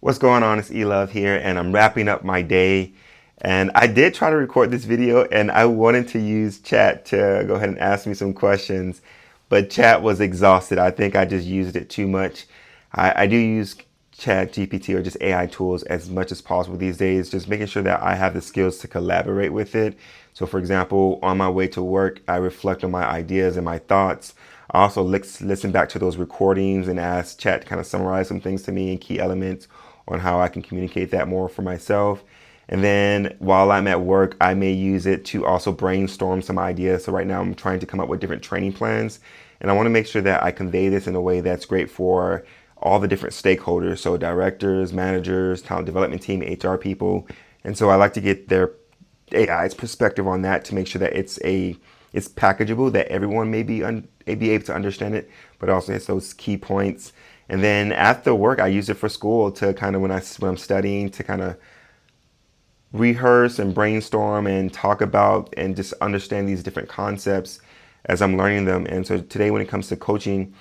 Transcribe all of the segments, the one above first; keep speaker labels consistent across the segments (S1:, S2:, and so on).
S1: What's going on? It's E-Love here, and I'm wrapping up my day. And I did try to record this video, and I wanted to use chat to go ahead and ask me some questions, but chat was exhausted. I think I just used it too much. I do use chat GPT or just AI tools as much as possible these days, just making sure that I have the skills to collaborate with it. So for example, on my way to work, I reflect on my ideas and my thoughts. I also listen back to those recordings and ask chat to kind of summarize some things to me and key elements on how I can communicate that more for myself. And then while I'm at work, I may use it to also brainstorm some ideas. So right now I'm trying to come up with different training plans. And I want to make sure that I convey this in a way that's great for all the different stakeholders. So directors, managers, talent development team, HR people. And so I like to get their AI's perspective on that to make sure that it's packageable, that everyone may be able to understand it, but also has those key points. And then after work, I use it for school to kind of when I'm studying to kind of rehearse and brainstorm and talk about and just understand these different concepts as I'm learning them. And so today, when it comes to coaching,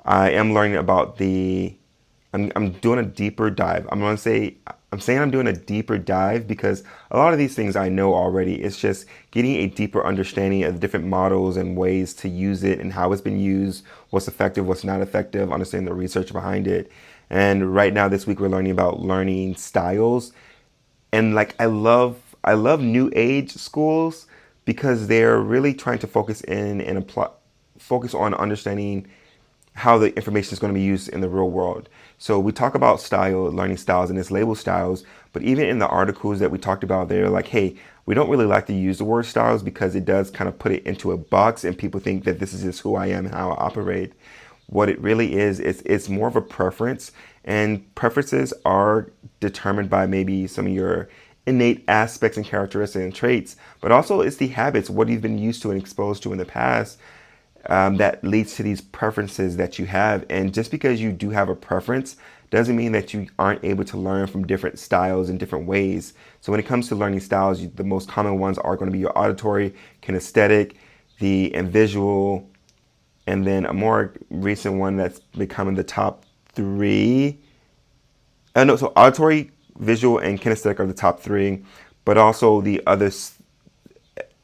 S1: I am learning about I'm doing a deeper dive. I'm saying I'm doing a deeper dive because a lot of these things I know already. It's just getting a deeper understanding of the different models and ways to use it and how it's been used, what's effective, what's not effective, understanding the research behind it. And right now this week we're learning about learning styles. And like I love new age schools because they're really trying to focus in and focus on understanding how the information is going to be used in the real world. So we talk about learning styles, and it's label styles, but even in the articles that we talked about, they're like, hey, we don't really like to use the word styles because it does kind of put it into a box and people think that this is just who I am and how I operate. What it really is, it's more of a preference, and preferences are determined by maybe some of your innate aspects and characteristics and traits, but also it's the habits, what you've been used to and exposed to in the past, that leads to these preferences that you have. And just because you do have a preference doesn't mean that you aren't able to learn from different styles in different ways. So when it comes to learning styles, the most common ones are going to be your auditory, kinesthetic, and visual, and then a more recent one that's becoming the top three. No, so auditory, visual, and kinesthetic are the top three, but also the other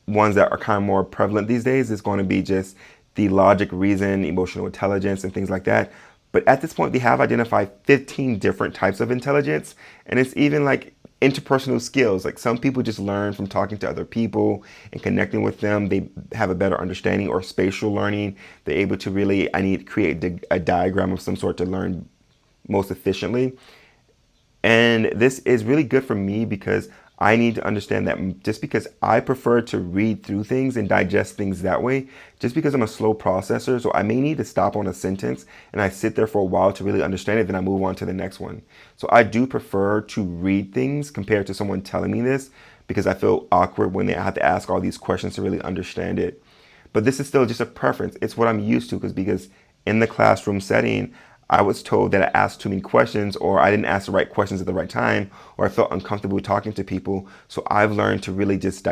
S1: ones that are kind of more prevalent these days is going to be just the logic, reason, emotional intelligence, and things like that. But at this point, they have identified 15 different types of intelligence, and it's even like interpersonal skills. Like some people just learn from talking to other people and connecting with them. They have a better understanding, or spatial learning. They're able to really, I need to create a diagram of some sort to learn most efficiently. And this is really good for me because I need to understand that just because I prefer to read through things and digest things that way, just because I'm a slow processor, so I may need to stop on a sentence and I sit there for a while to really understand it, then I move on to the next one. So I do prefer to read things compared to someone telling me this because I feel awkward when I have to ask all these questions to really understand it. But this is still just a preference. It's what I'm used to because in the classroom setting, I was told that I asked too many questions, or I didn't ask the right questions at the right time, or I felt uncomfortable talking to people. So I've learned to really just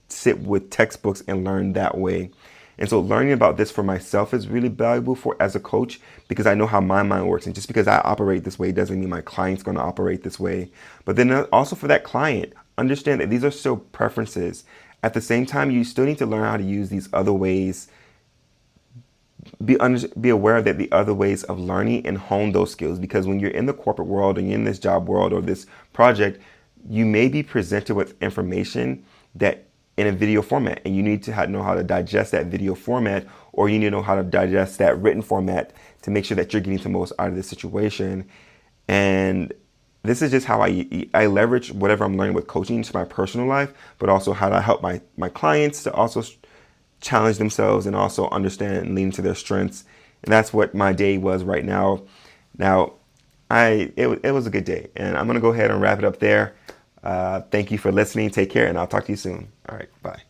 S1: sit with textbooks and learn that way. And so learning about this for myself is really valuable for as a coach because I know how my mind works. And just because I operate this way doesn't mean my client's going to operate this way. But then also for that client, understand that these are still preferences. At the same time, you still need to learn how to use these other ways, be aware that the other ways of learning and hone those skills, because when you're in the corporate world and you're in this job world or this project, you may be presented with information that in a video format, and you need to know how to digest that video format, or you need to know how to digest that written format to make sure that you're getting the most out of the situation. And this is just how I leverage whatever I'm learning with coaching to my personal life, but also how to help my clients to also challenge themselves and also understand and lean into their strengths. And that's what my day was right now. Now, it was a good day, and I'm going to go ahead and wrap it up there. Thank you for listening. Take care, and I'll talk to you soon. All right, bye.